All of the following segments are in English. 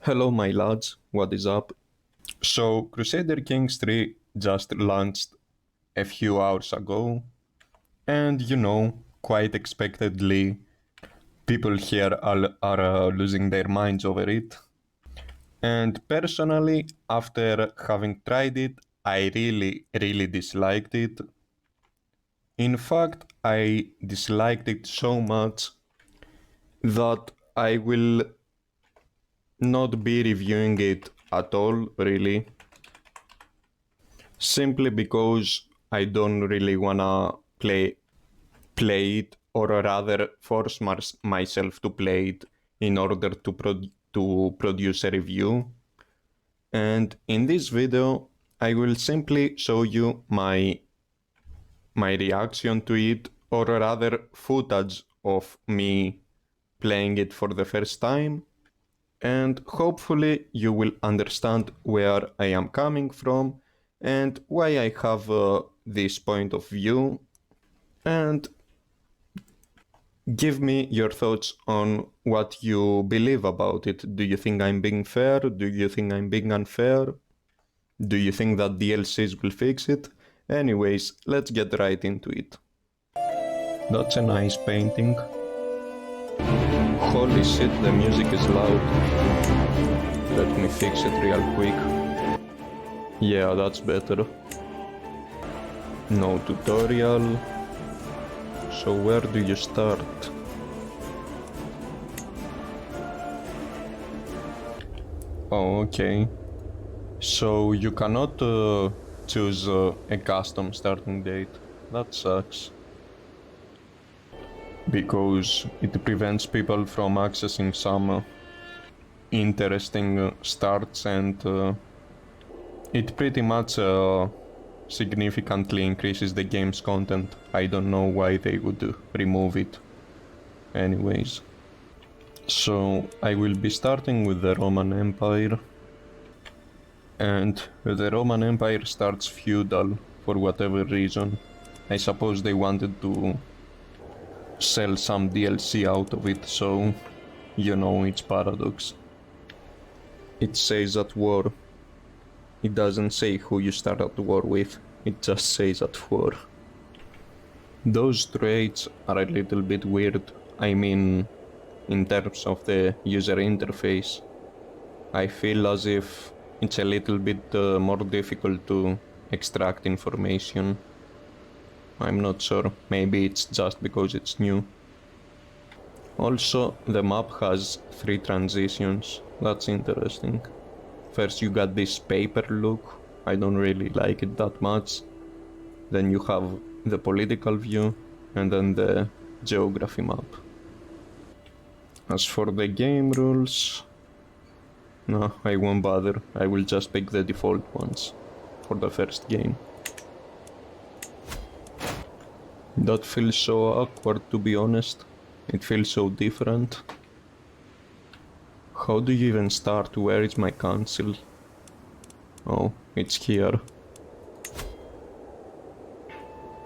Hello my lads, what is up? So Crusader Kings 3 just launched a few hours ago, and quite expectedly, people here are losing their minds over it. And personally, after having tried it, I really disliked it. In fact, I disliked it so much that I will not be reviewing it at all, really. Simply because I don't really wanna play it, or rather force myself to play it in order to produce a review. And in this video, I will simply show you my reaction to it, or rather footage of me playing it for the first time, and hopefully you will understand where I am coming from and why I have this point of view, and give me your thoughts on what you believe about it. Do you think I'm being fair? Do you think I'm being unfair? Do you think that DLCs will fix it? Anyways, let's get right into it. That's a nice painting. Holy shit, the music is loud. Let me fix it real quick. Yeah, that's better. No tutorial. So where do you start? Oh, okay. So you cannot choose a custom starting date. That sucks. Because it prevents people from accessing some interesting starts, and it pretty much significantly increases the game's content. I don't know why they would remove it. Anyways. So I will be starting with the Roman Empire. And the Roman Empire starts feudal for whatever reason. I suppose they wanted to sell some DLC out of it, so it's paradox. It says at war. It doesn't say who you start at war with, it just says at war. Those traits are a little bit weird. I mean, in terms of the user interface, I feel as if it's a little bit more difficult to extract information. I'm not sure, maybe it's just because it's new. Also, the map has 3 transitions, that's interesting. First you got this paper look, I don't really like it that much. Then you have the political view, and then the geography map. As for the game rules, no, I won't bother. I will just pick the default ones for the first game. That feels so awkward, to be honest. It feels so different. How do you even start? Where is my council? Oh, it's here.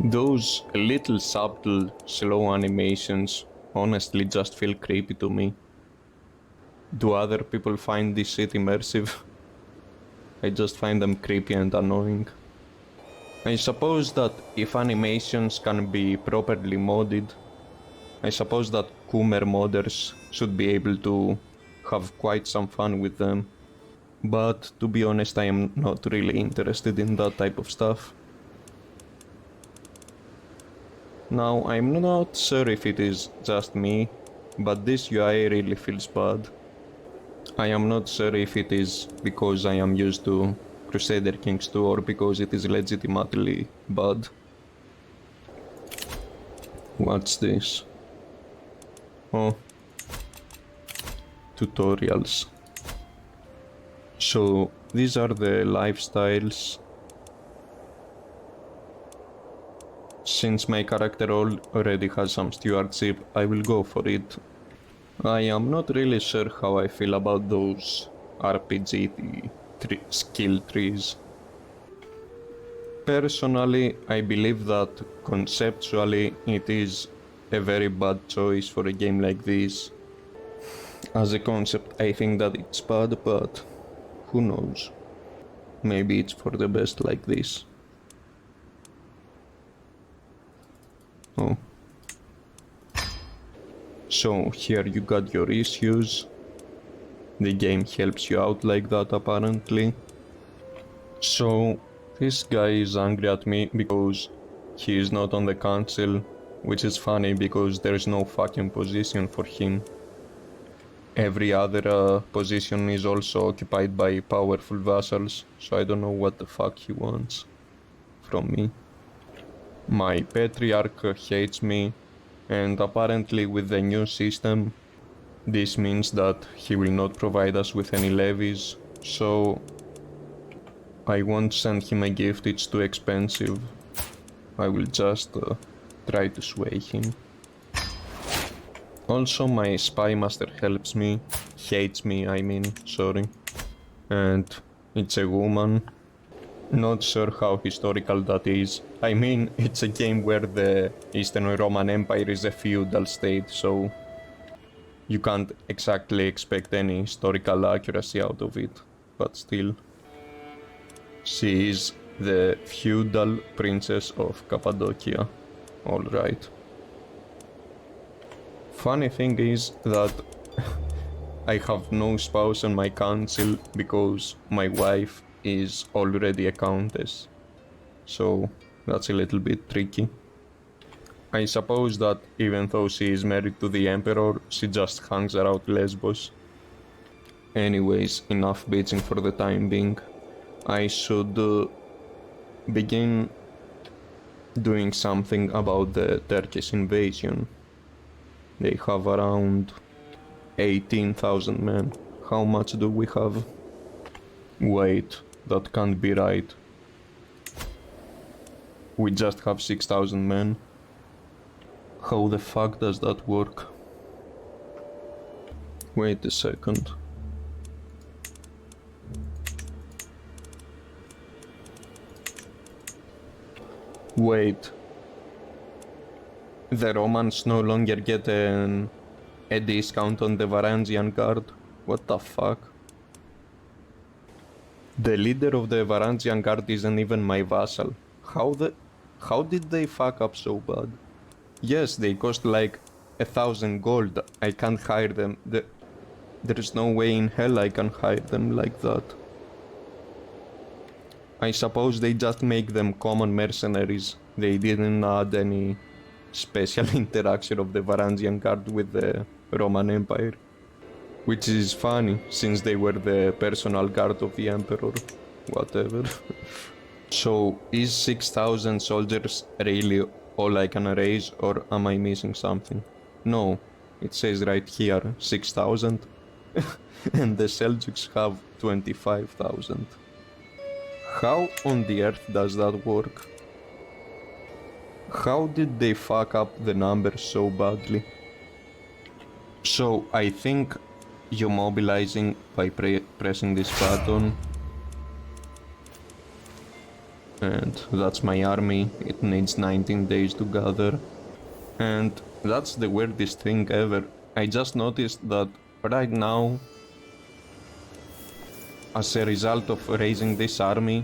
Those little subtle, slow animations honestly just feel creepy to me. Do other people find this shit immersive? I just find them creepy and annoying. I suppose that if animations can be properly modded, I suppose that Coomer modders should be able to have quite some fun with them. But to be honest, I am not really interested in that type of stuff. Now, I'm not sure if it is just me, but this UI really feels bad. I am not sure if it is because I am used to Crusader Kings 2 or because it is legitimately bad. What's this? Oh. Tutorials. So, these are the lifestyles. Since my character already has some stewardship, I will go for it. I am not really sure how I feel about those RPG skill trees. Personally, I believe that conceptually it is a very bad choice for a game like this. As a concept, I think that it's bad, but who knows? Maybe it's for the best like this. Oh. So here you got your issues. The game helps you out like that apparently. So this guy is angry at me because he is not on the council, which is funny because there is no fucking position for him. Every other position is also occupied by powerful vassals, so I don't know what the fuck he wants from me. My patriarch hates me, and apparently with the new system, this means that he will not provide us with any levies, so I won't send him a gift, it's too expensive. I will just try to sway him. Also, my spy master helps me, hates me, sorry. And it's a woman. Not sure how historical that is. I mean, it's a game where the Eastern Roman Empire is a feudal state, so you can't exactly expect any historical accuracy out of it, but still. She is the feudal princess of Cappadocia. Alright. Funny thing is that I have no spouse on my council because my wife is already a countess. So that's a little bit tricky. I suppose that even though she is married to the emperor, she just hangs around Lesbos. Anyways, enough bitching for the time being. I should begin doing something about the Turkish invasion. They have around 18,000 men. How much do we have? Wait, that can't be right. We just have 6,000 men. How the fuck does that work? Wait a second. Wait. The Romans no longer get a discount on the Varangian Guard? What the fuck? The leader of the Varangian Guard isn't even my vassal. How did they fuck up so bad? Yes, they cost like 1,000 gold. I can't hire them. There's no way in hell I can hire them like that. I suppose they just make them common mercenaries. They didn't add any special interaction of the Varangian Guard with the Roman Empire. Which is funny, since they were the personal guard of the Emperor. Whatever. So, is 6,000 soldiers really all I can raise, or am I missing something? No, it says right here 6,000. And the Seljuks have 25,000. How on the earth does that work? How did they fuck up the numbers so badly? So, I think you're mobilizing by pressing this button. And that's my army. It needs 19 days to gather. And that's the weirdest thing ever. I just noticed that right now, as a result of raising this army,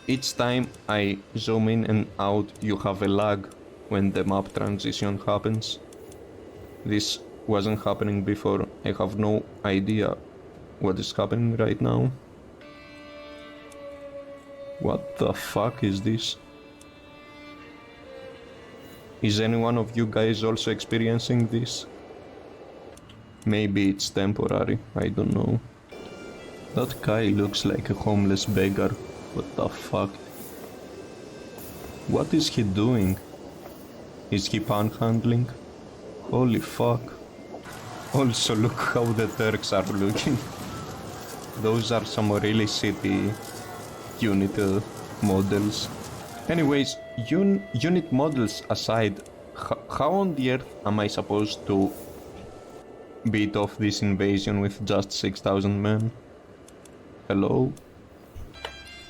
each time I zoom in and out, you have a lag when the map transition happens. This wasn't happening before. I have no idea what is happening right now. What the fuck is this? Is any one of you guys also experiencing this? Maybe it's temporary, I don't know. That guy looks like a homeless beggar. What the fuck? What is he doing? Is he panhandling? Holy fuck. Also look how the Turks are looking. Those are some really shitty unit models. Anyways, unit models aside, how on the earth am I supposed to beat off this invasion with just 6,000 men? Hello?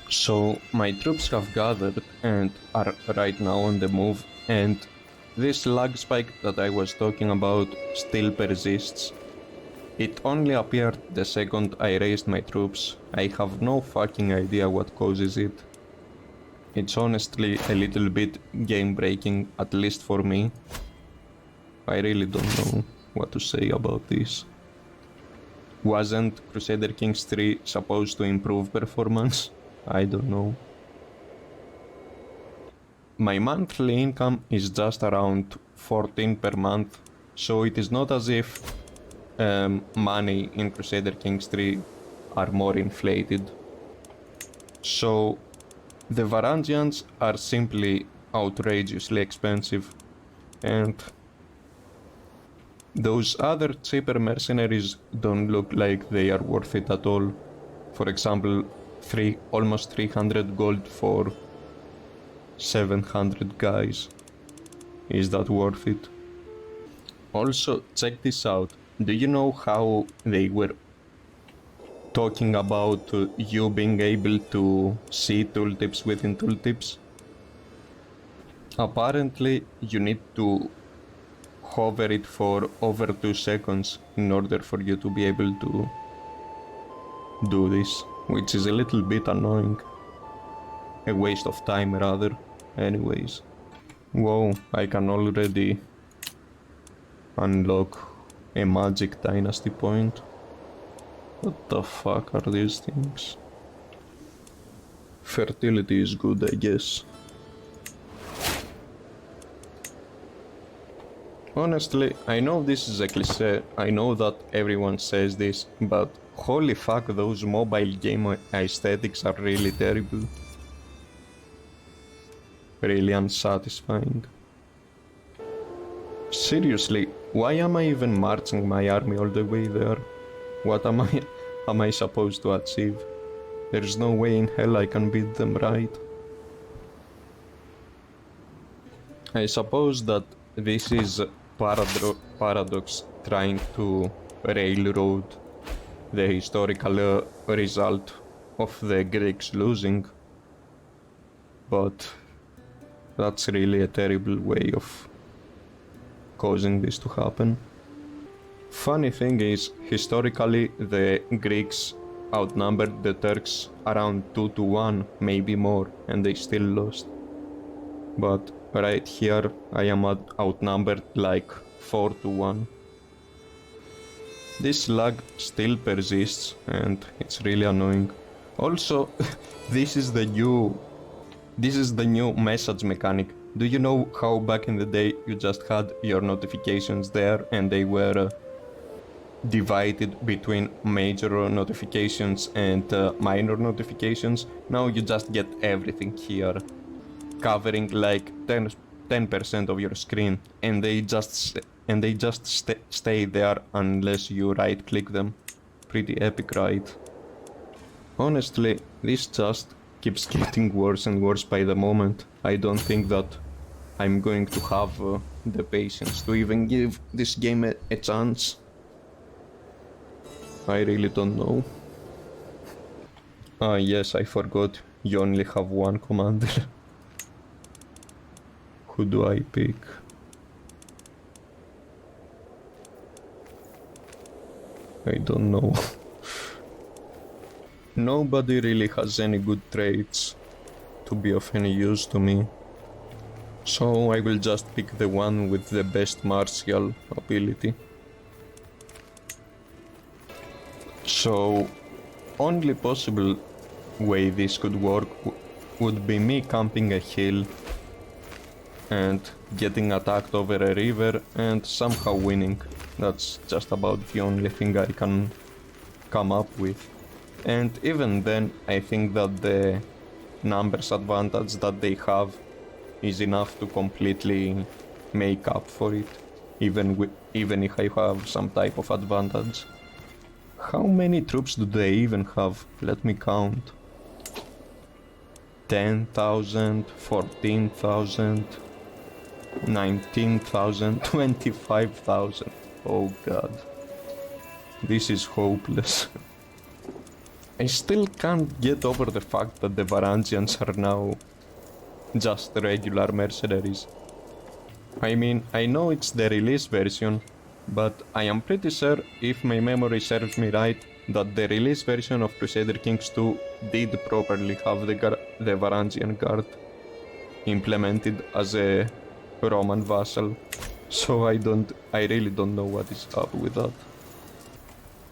So, my troops have gathered and are right now on the move, and this lag spike that I was talking about still persists. It only appeared the second I raised my troops. I have no fucking idea what causes it. It's honestly a little bit game-breaking, at least for me. I really don't know what to say about this. Wasn't Crusader Kings 3 supposed to improve performance? I don't know. My monthly income is just around 14 per month, so it is not as if money in Crusader Kings 3 are more inflated. So the Varangians are simply outrageously expensive, and those other cheaper mercenaries don't look like they are worth it at all. For example, almost 300 gold for 700 guys. Is that worth it? Also, check this out. Do you know how they were talking about you being able to see tooltips within tooltips? Apparently, you need to hover it for over 2 seconds in order for you to be able to do this, which is a little bit annoying. A waste of time, rather. Anyways. Whoa, I can already unlock a magic dynasty point. What the fuck are these things? Fertility is good, I guess. Honestly, I know this is a cliché, I know that everyone says this, but holy fuck, those mobile game aesthetics are really terrible. Really unsatisfying. Seriously, why am I even marching my army all the way there? What am I supposed to achieve? There's no way in hell I can beat them, right? I suppose that this is Paradox trying to railroad the historical result of the Greeks losing, but that's really a terrible way of causing this to happen. Funny thing is, historically the Greeks outnumbered the Turks around 2-1, maybe more, and they still lost. But right here I am outnumbered like 4-1. This lag still persists and it's really annoying. Also, this is the new message mechanic. Do you know how back in the day you just had your notifications there and they were divided between major notifications and minor notifications? Now you just get everything here, covering like 10% of your screen, and they just stay there unless you right click them. Pretty epic, right? Honestly, this just keeps getting worse and worse by the moment. I don't think that I'm going to have the patience to even give this game a chance. I really don't know. Ah yes, I forgot, you only have one commander. Who do I pick? I don't know. Nobody really has any good traits to be of any use to me. So I will just pick the one with the best martial ability. So, only possible way this could work would be me camping a hill and getting attacked over a river and somehow winning. That's just about the only thing I can come up with. And even then, I think that the numbers advantage that they have is enough to completely make up for it, even if I have some type of advantage. How many troops do they even have? Let me count. 10,000, 14,000, 19,000, 25,000. Oh god. This is hopeless. I still can't get over the fact that the Varangians are now just regular mercenaries. I mean, I know it's the release version, But I am pretty sure, if my memory serves me right, that the release version of Crusader Kings 2 did properly have the Varangian Guard implemented as a Roman vassal. So I really don't know what is up with that.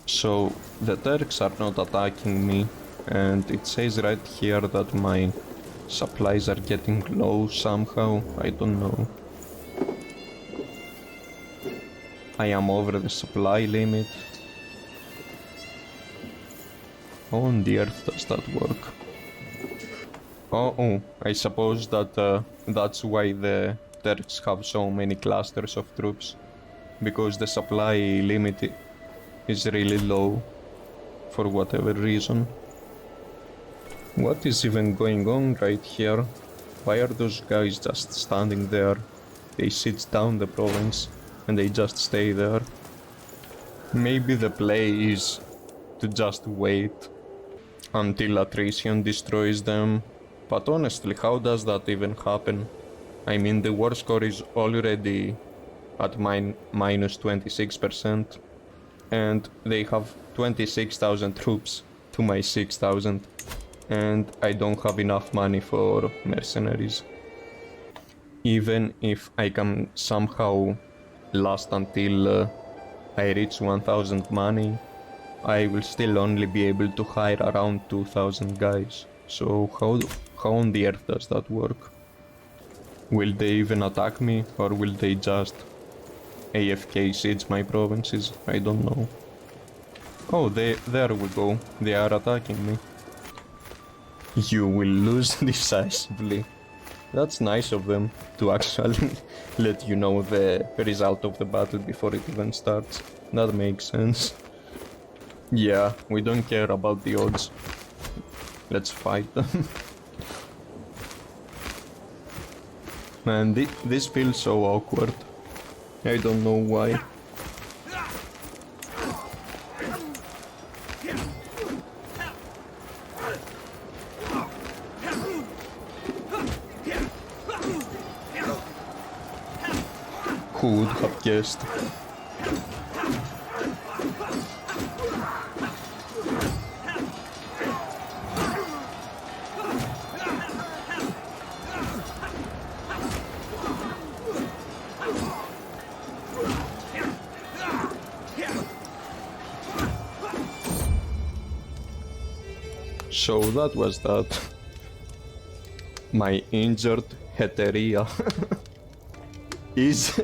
So the Turks are not attacking me, and it says right here that my supplies are getting low somehow, I don't know. I am over the supply limit. How on the earth does that work? Oh, I suppose that that's why the Turks have so many clusters of troops, because the supply limit is really low for whatever reason. What is even going on right here? Why are those guys just standing there? They sit down the province and they just stay there. Maybe the play is to just wait until attrition destroys them. But honestly, how does that even happen? I mean, the war score is already at minus 26%, and they have 26,000 troops to my 6,000, and I don't have enough money for mercenaries. Even if I can somehow last until I reach 1000 money, I will still only be able to hire around 2000 guys. So how on the earth does that work? Will they even attack me, or will they just AFK siege my provinces? I don't know. Oh, there we go. They are attacking me. You will lose decisively. That's nice of them to actually let you know the result of the battle before it even starts. That makes sense. Yeah, we don't care about the odds. Let's fight them. Man, this feels so awkward. I don't know why. Who would have guessed? So that was that. My injured heteria. Is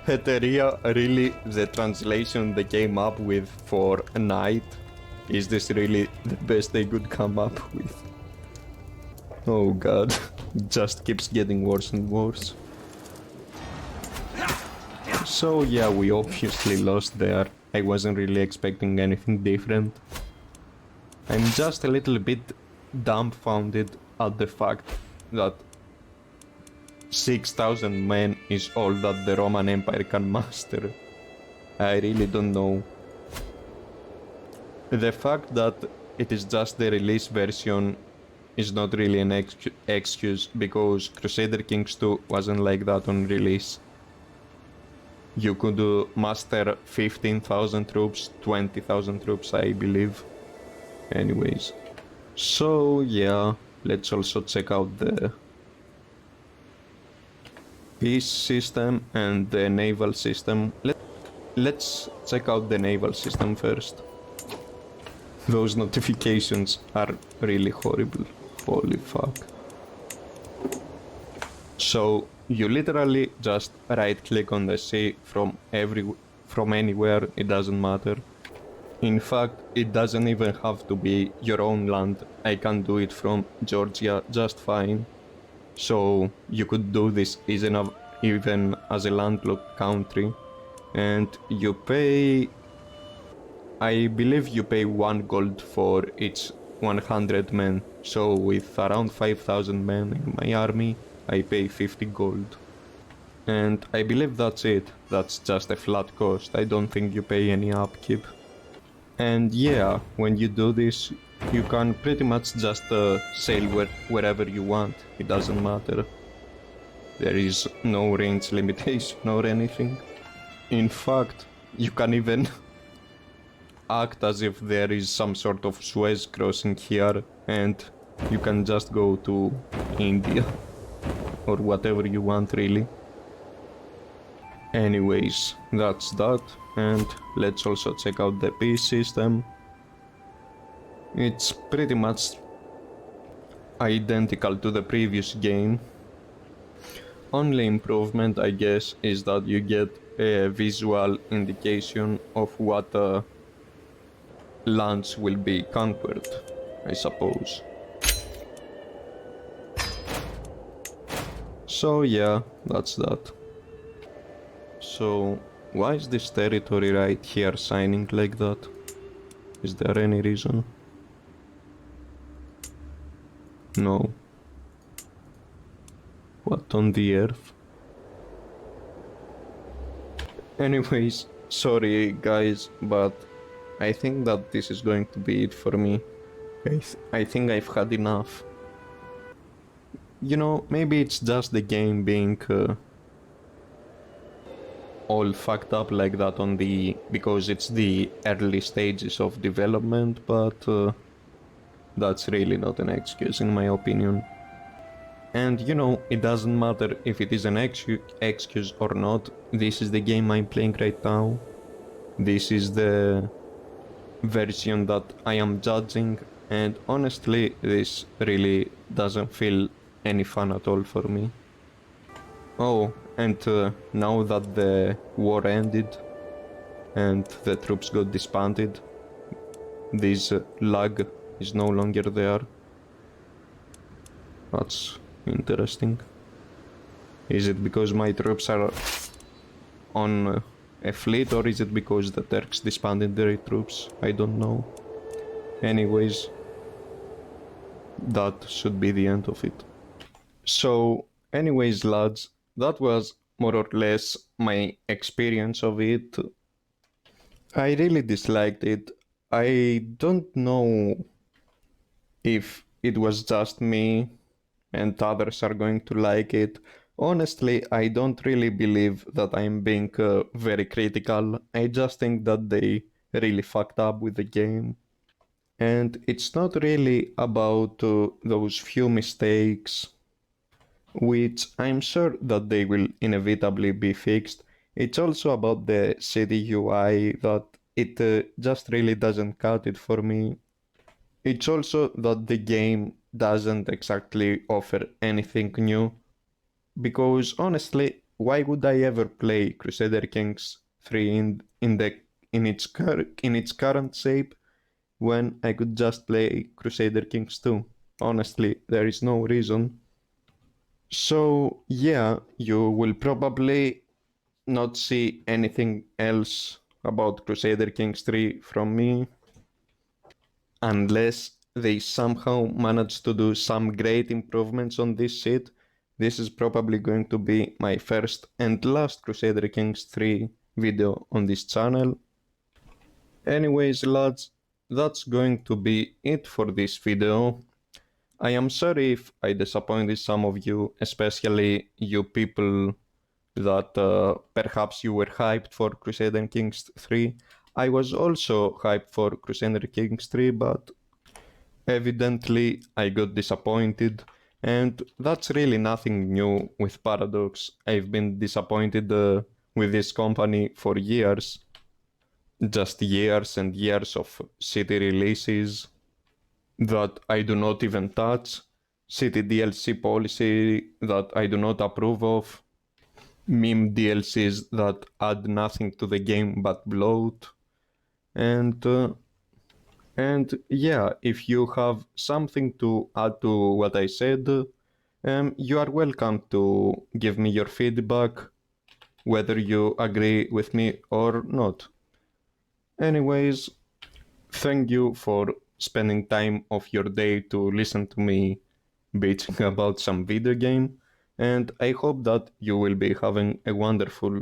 heteria really the translation they came up with for a knight? Is this really the best they could come up with? Oh god, it just keeps getting worse and worse. So yeah, we obviously lost there. I wasn't really expecting anything different. I'm just a little bit dumbfounded at the fact that 6,000 men is all that the Roman Empire can muster. I really don't know. The fact that it is just the release version is not really an excuse, because Crusader Kings 2 wasn't like that on release. You could muster 15,000 troops, 20,000 troops, I believe. Anyways, so yeah, let's also check out the peace system and the naval system. Let's check out the naval system first. Those notifications are really horrible. Holy fuck. So you literally just right click on the sea from anywhere, it doesn't matter. In fact, it doesn't even have to be your own land. I can do it from Georgia just fine. So you could do this even as a landlocked country. And you pay... I believe you pay 1 gold for each 100 men. So with around 5,000 men in my army, I pay 50 gold. And I believe that's it. That's just a flat cost. I don't think you pay any upkeep. And yeah, when you do this, you can pretty much just sail wherever you want. It doesn't matter. There is no range limitation or anything. In fact, You can even act as if there is some sort of Suez crossing here and you can just go to India or whatever you want, really. Anyways, that's that, and let's also check out the peace system. It's pretty much identical to the previous game. Only improvement, I guess, is that you get a visual indication of what lands will be conquered, I suppose. So yeah, that's that. So, why is this territory right here signing like that? Is there any reason? No. What on the earth? Anyways, sorry guys, but I think that this is going to be it for me. I think I've had enough. You know, maybe it's just the game being all fucked up like that on because it's the early stages of development, but that's really not an excuse in my opinion. And you know, it doesn't matter if it is an excuse or not, this is the game I'm playing right now. This is the version that I am judging, and honestly, this really doesn't feel any fun at all for me. Oh, and now that the war ended and the troops got disbanded, this lag is no longer there. That's interesting. Is it because my troops are on a fleet, or is it because the Turks disbanded their troops? I don't know. Anyways, that should be the end of it. So, anyways, lads, that was more or less my experience of it. I really disliked it. I don't know if it was just me and others are going to like it. Honestly, I don't really believe that I'm being very critical. I just think that they really fucked up with the game. And it's not really about those few mistakes, which I'm sure that they will inevitably be fixed. It's also about the city UI that it just really doesn't cut it for me. It's also that the game doesn't exactly offer anything new, because honestly, why would I ever play Crusader Kings 3 in its current shape when I could just play Crusader Kings 2? Honestly, there is no reason. So yeah, you will probably not see anything else about Crusader Kings 3 from me unless they somehow manage to do some great improvements on this shit. This is probably going to be my first and last Crusader Kings 3 video on this channel. Anyways, lads, that's going to be it for this video. I am sorry if I disappointed some of you, especially you people that perhaps you were hyped for Crusader Kings 3. I was also hyped for Crusader Kings 3, but evidently I got disappointed, and that's really nothing new with Paradox. I've been disappointed with this company for years. Just years and years of city releases that I do not even touch, city DLC policy that I do not approve of, meme DLCs that add nothing to the game but bloat, and yeah, if you have something to add to what I said, you are welcome to give me your feedback, whether you agree with me or not. Anyways, thank you for spending time of your day to listen to me bitching about some video game, and I hope that you will be having a wonderful